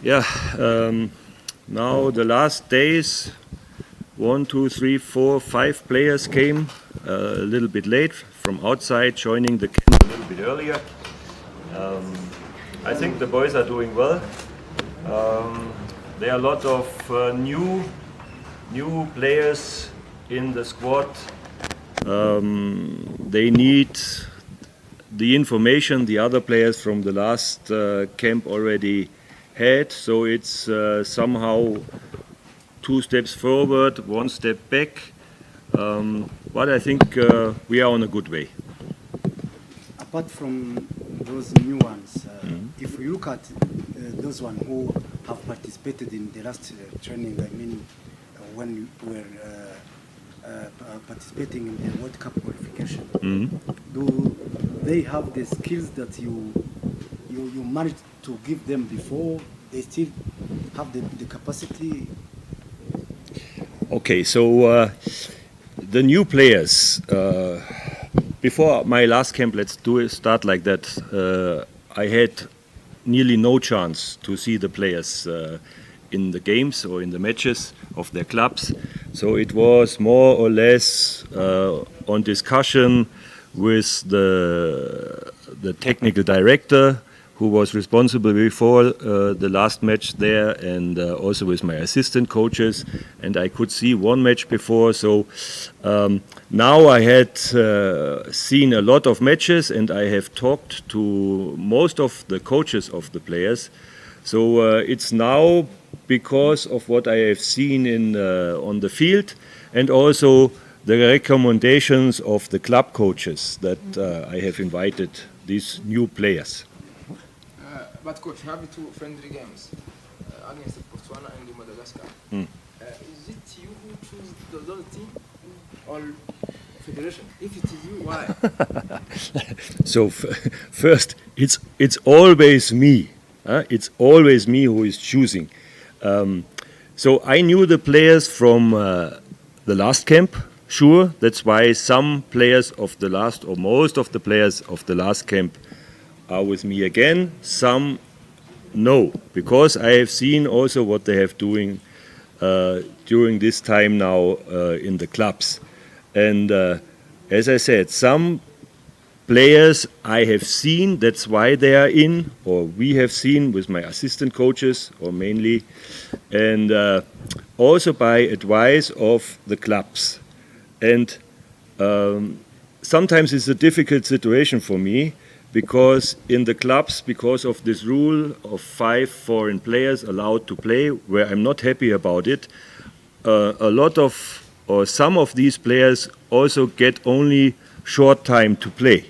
Yeah, now the last days, 1, 2, 3, 4, 5 players came a little bit late from outside, joining the camp a little bit earlier. I think the boys are doing well. There are a lot of new players in the squad. They need the information the other players from the last camp already had, so it's somehow 2 steps forward, 1 step back, but I think we are on a good way. Apart from those new ones, if we look at those ones who have participated in the last training, I mean when we were participating in the World Cup qualification, do they have the skills that you managed to give them before? They still have the capacity? Okay, so the new players, before my last camp, let's start like that, I had nearly no chance to see the players in the games or in the matches of their clubs. So it was more or less on discussion with the technical director, who was responsible before the last match there, and also with my assistant coaches. And I could see one match before. So now I had seen a lot of matches, and I have talked to most of the coaches of the players. So it's now because of what I have seen on the field, and also the recommendations of the club coaches that I have invited these new players. But coach, you have 2 friendly games against Botswana and Madagascar. Is it you who choose the other team or federation? If it is you, why? So first, it's always me. It's always me who is choosing. So I knew the players from the last camp. Sure, that's why some players of the last, or most of the players of the last camp, are with me again. Some no, because I have seen also what they have doing during this time now in the clubs. And as I said, some players I have seen, that's why they are in, or we have seen with my assistant coaches, or mainly, and also by advice of the clubs. And sometimes it's a difficult situation for me, because in the clubs, because of this rule of 5 foreign players allowed to play, where I'm not happy about it, a lot of, or some of these players also get only short time to play.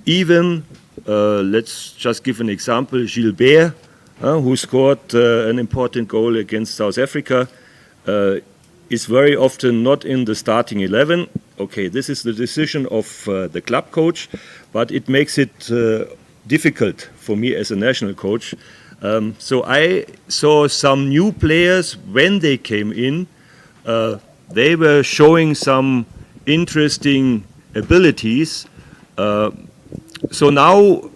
Even, let's just give an example, Gilbert, who scored an important goal against South Africa, is very often not in the starting 11. Okay, this is the decision of the club coach, but it makes it difficult for me as a national coach. So I saw some new players when they came in. They were showing some interesting abilities. So now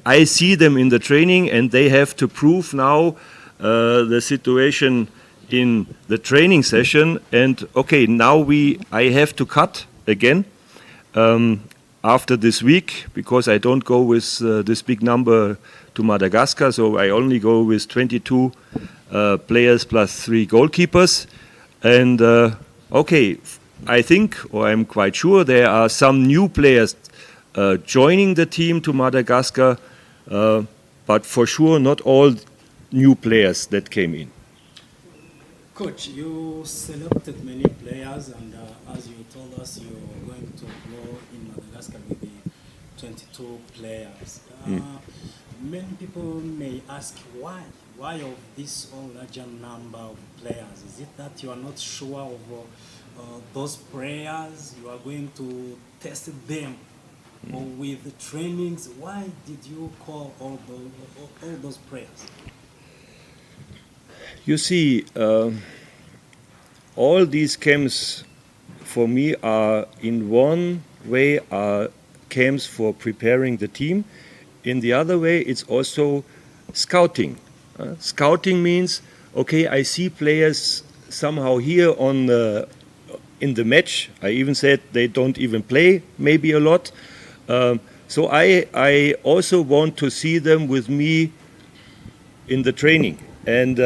I see them in the training, and they have to prove now the situation in the training session. And okay, now I have to cut again after this week, because I don't go with this big number to Madagascar, so I only go with 22 players plus 3 goalkeepers. And okay, I think, or I'm quite sure, there are some new players joining the team to Madagascar, but for sure not all new players that came in. Coach, you selected many players, and as you told us, you're going to go in Madagascar with the 22 players. Many people may ask why of this larger number of players? Is it that you are not sure of those players? You are going to test them, or with the trainings? Why did you call all those players? You see, all these camps for me are in one way are camps for preparing the team. In the other way, it's also scouting. Scouting means, okay, I see players somehow here in the match. I even said they don't even play maybe a lot. So I also want to see them with me in the training. And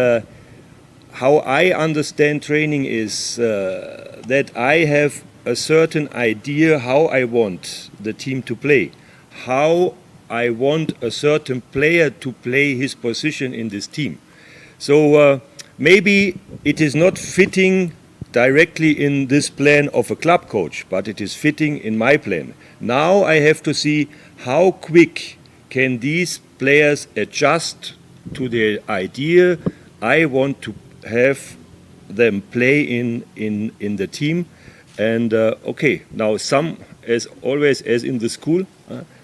how I understand training is that I have a certain idea how I want the team to play, how I want a certain player to play his position in this team. So maybe it is not fitting directly in this plan of a club coach, but it is fitting in my plan. Now I have to see how quick can these players adjust to the idea I want to have them play in the team. And okay, now some, as always, as in the school,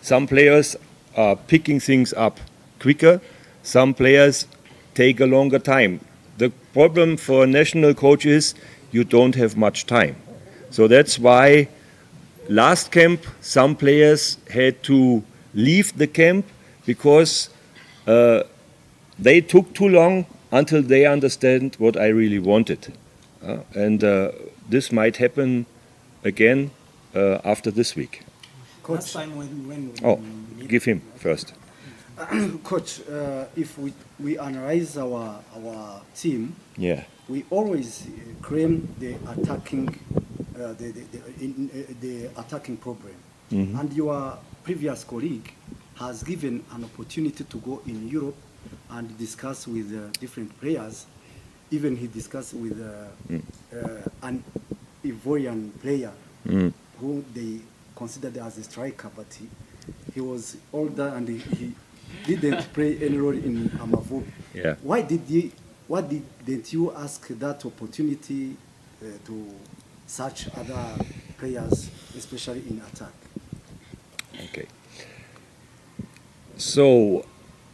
some players are picking things up quicker, some players take a longer time. The problem for a national coach is you don't have much time. So that's why last camp some players had to leave the camp because they took too long until they understand what I really wanted. And this might happen again after this week. Last time when Oh, give him first. Coach, if we analyze our team, Yeah. we always claim the attacking the attacking problem. And your previous colleague has given an opportunity to go in Europe and discuss with different players. Even he discussed with an Ivorian player who they considered as a striker, but he was older and he didn't play any role in Amavubi. Yeah. Why didn't you ask that opportunity to search other players, especially in attack? Okay. So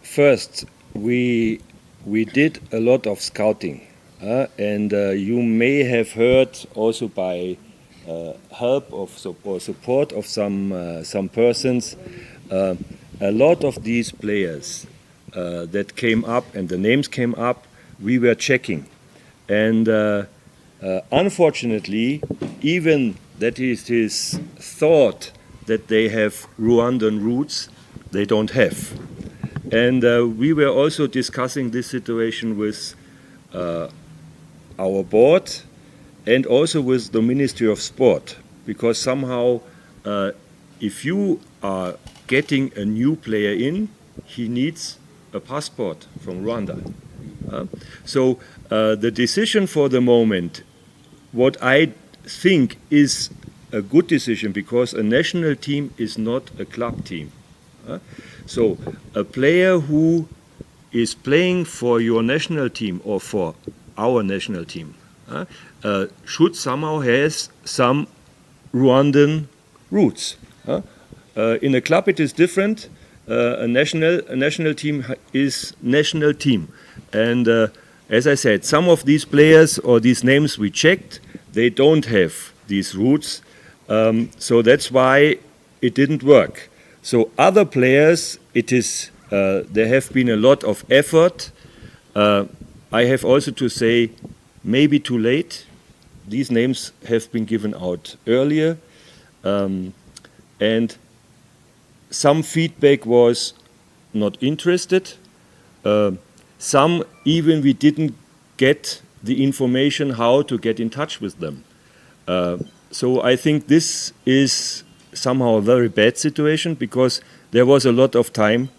first we did a lot of scouting, and you may have heard also by help of or support of some persons. A lot of these players that came up and the names came up, we were checking, and unfortunately, even that it is thought that they have Rwandan roots, they don't have. And we were also discussing this situation with our board and also with the Ministry of Sport, because somehow if you are getting a new player in, he needs a passport from Rwanda. So the decision for the moment, what I think is a good decision, because a national team is not a club team. So a player who is playing for your national team or for our national team should somehow has some Rwandan roots. In a club it is different. A national team is national team. And as I said, some of these players or these names we checked, they don't have these roots. So that's why it didn't work. So other players, it is there have been a lot of effort. I have also to say, maybe too late. These names have been given out earlier, and some feedback was not interested. Some even we didn't get the information how to get in touch with them. So I think this is somehow a very bad situation, because there was a lot of time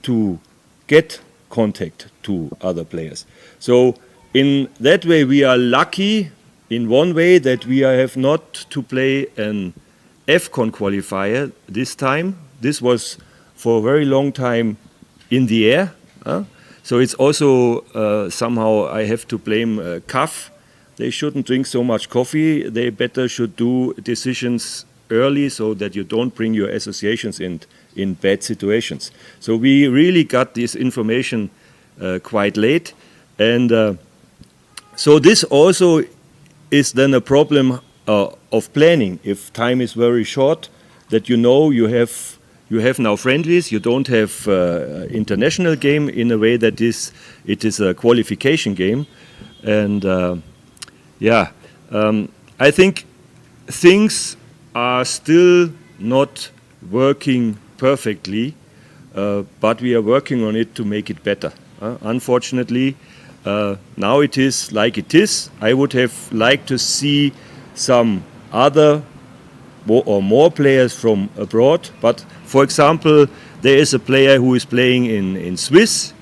to get contact to other players. So in that way we are lucky in one way that we have not to play an AFCON qualifier this time. This was for a very long time in the air. So it's also somehow I have to blame CAF. They shouldn't drink so much coffee. They better should do decisions early so that you don't bring your associations in bad situations. So we really got this information quite late. And so this also is then a problem of planning. If time is very short, that you know you have you have now friendlies. You don't have international game in a way that it is a qualification game, and I think things are still not working perfectly, but we are working on it to make it better. Unfortunately, now it is like it is. I would have liked to see some other or more players from abroad. But for example, there is a player who is playing in Swiss.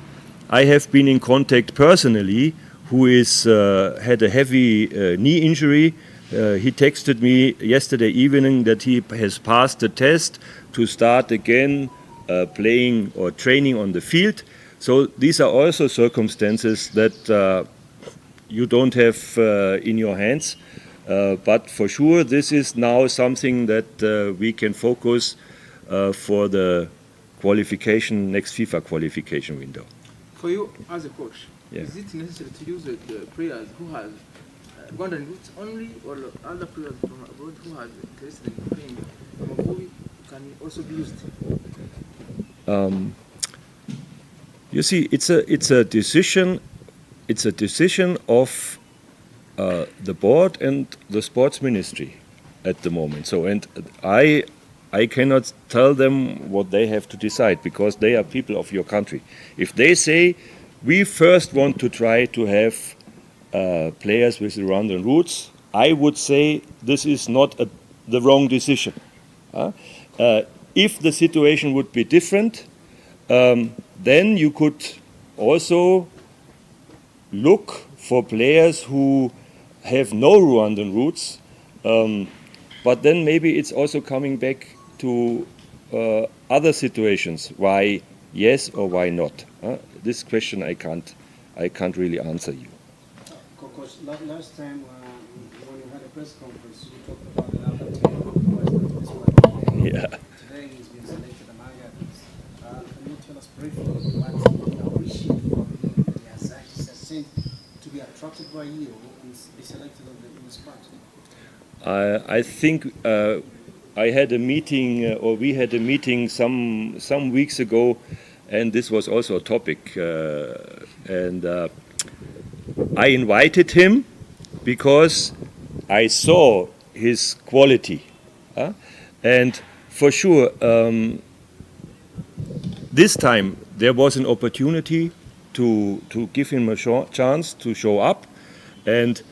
I have been in contact personally who is had a heavy knee injury. He texted me yesterday evening that he has passed the test to start again playing or training on the field. So these are also circumstances that you don't have in your hands. But for sure, this is now something that we can focus for the qualification, next FIFA qualification window. For you as a coach, Yeah. is it necessary to use the players who have Ugandan roots only, or other players from abroad who have interest in playing Amavubi can also be used? You see, it's a decision. It's a decision of the board and the sports ministry at the moment. So, and I cannot tell them what they have to decide because they are people of your country. If they say we first want to try to have players with Rwandan roots, I would say this is not the wrong decision. If the situation would be different, then you could also look for players who have no Rwandan roots, but then maybe it's also coming back to other situations. Why yes or why not? This question I can't really answer you. Coach, last time when you had a press conference, you talked about another 10 boys. Yeah. Today he's been selected among others. Can you tell us briefly what you appreciate from him? He has seemed to be attracted by you and be selected in the squad? I think I had a meeting, or we had a meeting some weeks ago, and this was also a topic. And I invited him because I saw his quality, and for sure, this time there was an opportunity to give him a chance to show up, and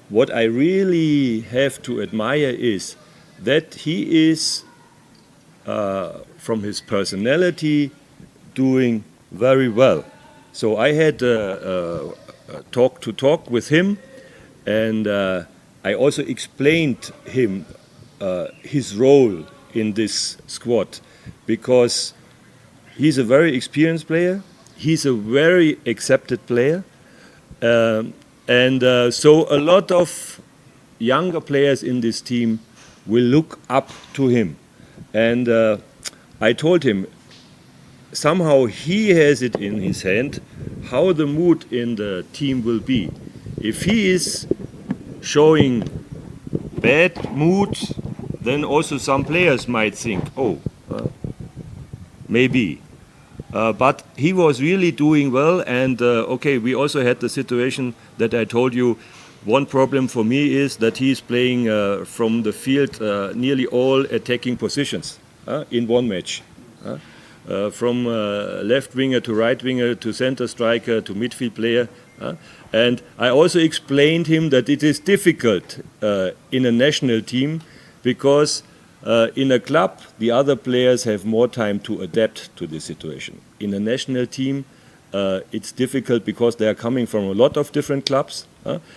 what I really have to admire is that he is, from his personality, doing very well. So I had a talk with him, and I also explained him his role in this squad, because he's a very experienced player, he's a very accepted player, and so a lot of younger players in this team will look up to him. And I told him, somehow he has it in his hand how the mood in the team will be. If he is showing bad mood, then also some players might think, oh, maybe. But he was really doing well, and okay, we also had the situation that I told you. One problem for me is that he's playing from the field nearly all attacking positions in one match. From left winger to right winger to center striker to midfield player. And I also explained him that it is difficult in a national team because in a club the other players have more time to adapt to the situation. In a national team it's difficult because they are coming from a lot of different clubs.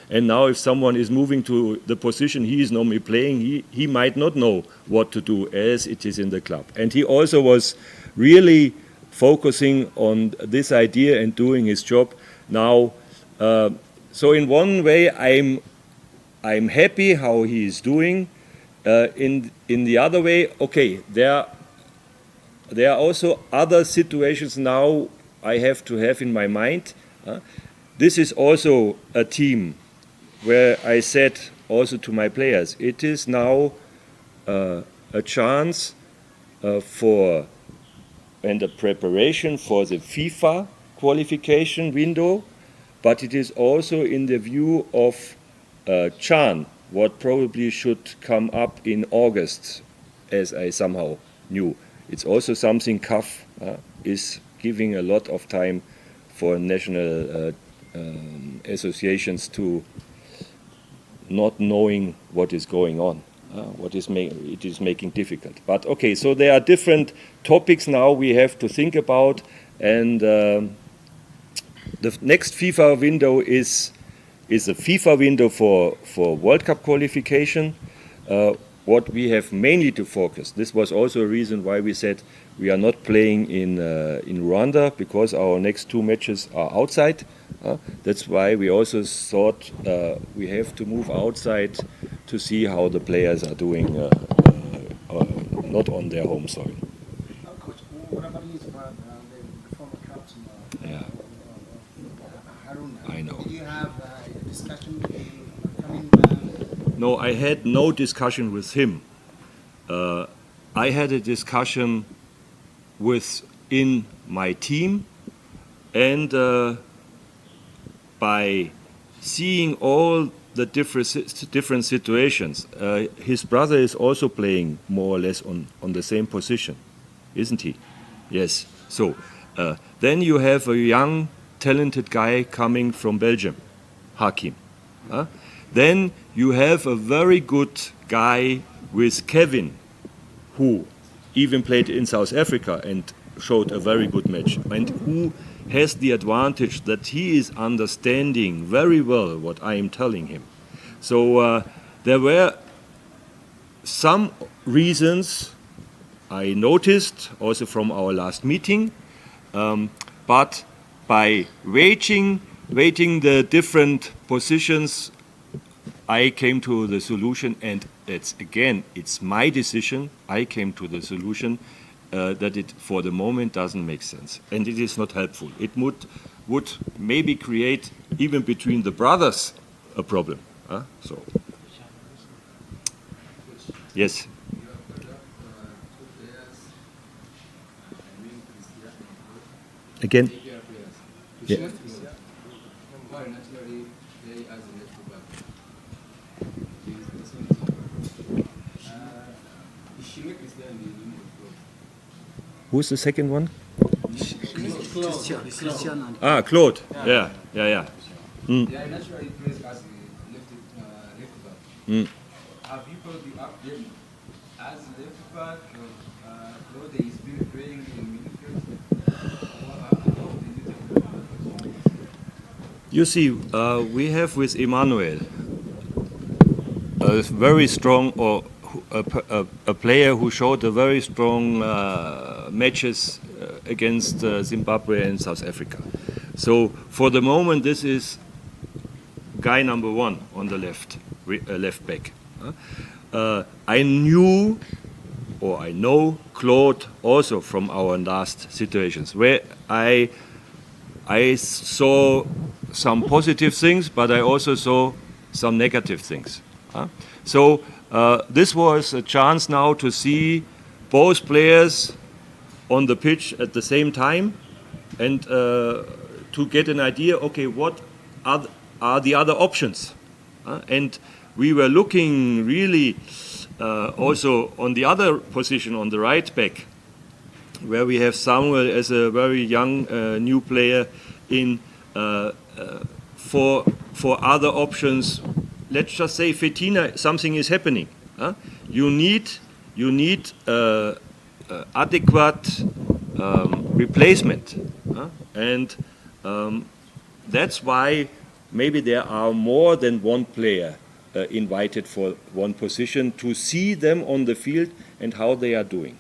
And now if someone is moving to the position he is normally playing, he might not know what to do as it is in the club. And he also was really focusing on this idea and doing his job now. So in one way I'm happy how he is doing. In the other way, okay, there are also other situations now I have to have in my mind. This is also a team where I said also to my players, it is now a chance for and the preparation for the FIFA qualification window, but it is also in the view of CHAN, what probably should come up in August, as I somehow knew. It's also something CAF is giving a lot of time for national associations to not knowing what is going on, it is making difficult. But okay, so there are different topics now we have to think about, and the next FIFA window is a FIFA window for World Cup qualification. What we have mainly to focus. This was also a reason why we said we are not playing in Rwanda, because our next two matches are outside. That's why we also thought we have to move outside to see how the players are doing, not on their home soil. Coach, what about his brother, the former captain? Yeah. Haruna? I know. Did you have a discussion with him coming back? No, I had no discussion with him. I had a discussion within my team, and by seeing all the different situations, his brother is also playing more or less on the same position, isn't he? Yes. So then you have a young, talented guy coming from Belgium, Hakim. Then you have a very good guy with Kevin, who even played in South Africa and showed a very good match, and who has the advantage that he is understanding very well what I am telling him. So there were some reasons I noticed also from our last meeting, but by weighting the different positions, I came to the solution, and it's my decision. I came to the solution that it, for the moment, doesn't make sense, and it is not helpful. It would maybe create, even between the brothers, a problem. So, yes. Again. Yeah. Who's the second one? Christian and Claude. Yeah. Yeah, naturally plays as a left back. Have you probably up them as left back, or he's been playing in midfield? You see, we have with Emmanuel a very strong, or a player who showed a very strong matches against Zimbabwe and South Africa. So for the moment, this is guy number one on the left back. I knew, or I know, Claude also from our last situations, where I saw some positive things, but I also saw some negative things. So this was a chance now to see both players on the pitch at the same time, and to get an idea, okay, what are the other options? And we were looking really also on the other position, on the right back, where we have Samuel as a very young new player in for other options. Let's just say Fettina, something is happening. You need adequate replacement, and that's why maybe there are more than one player invited for one position, to see them on the field and how they are doing.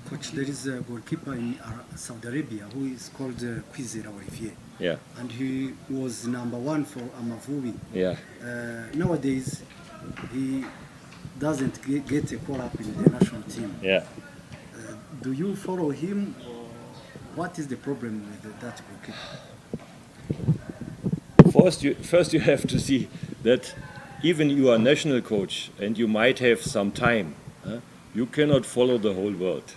Coach, there is a goalkeeper in Saudi Arabia who is called Kwizera Olivier. Yeah. And he was number one for Amavubi. Yeah. Nowadays, he doesn't get a call up in the national team. Yeah. Do you follow him, or what is the problem with that goalkeeper? First you have to see that even you are national coach and you might have some time, you cannot follow the whole world.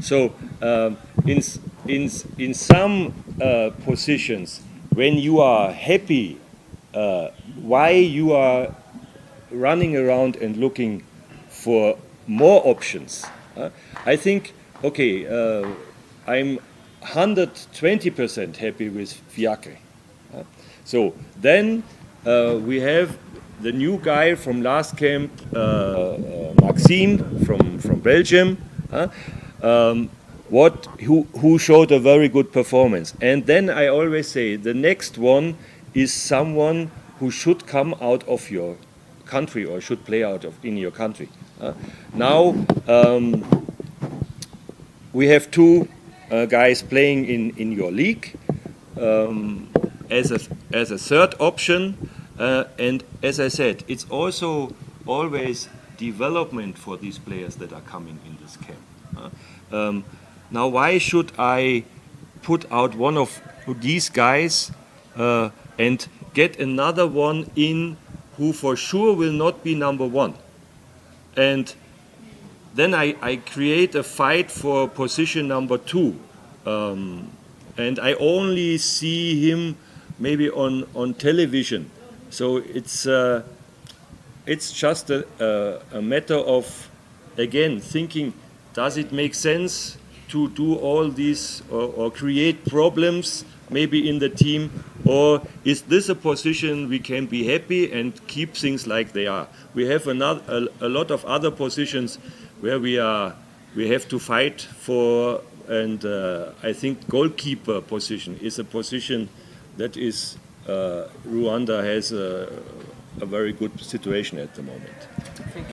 So in some positions, when you are happy, why you are running around and looking for more options? I think, okay, I'm 120% happy with Fiacre. So then we have the new guy from last camp, Maxime from Belgium, who showed a very good performance. And then I always say the next one is someone who should come out of your country or should play out of in your country. Now we have two guys playing in your league as a third option, and as I said, it's also always development for these players that are coming in this camp. Now, why should I put out one of these guys and get another one in who for sure will not be number one? And then I create a fight for position number 2. And I only see him maybe on television. So it's just a matter of, again, thinking, does it make sense to do all these or create problems maybe in the team, or is this a position we can be happy and keep things like they are? We have a lot of other positions where we have to fight for, and I think goalkeeper position is a position that is Rwanda has a very good situation at the moment.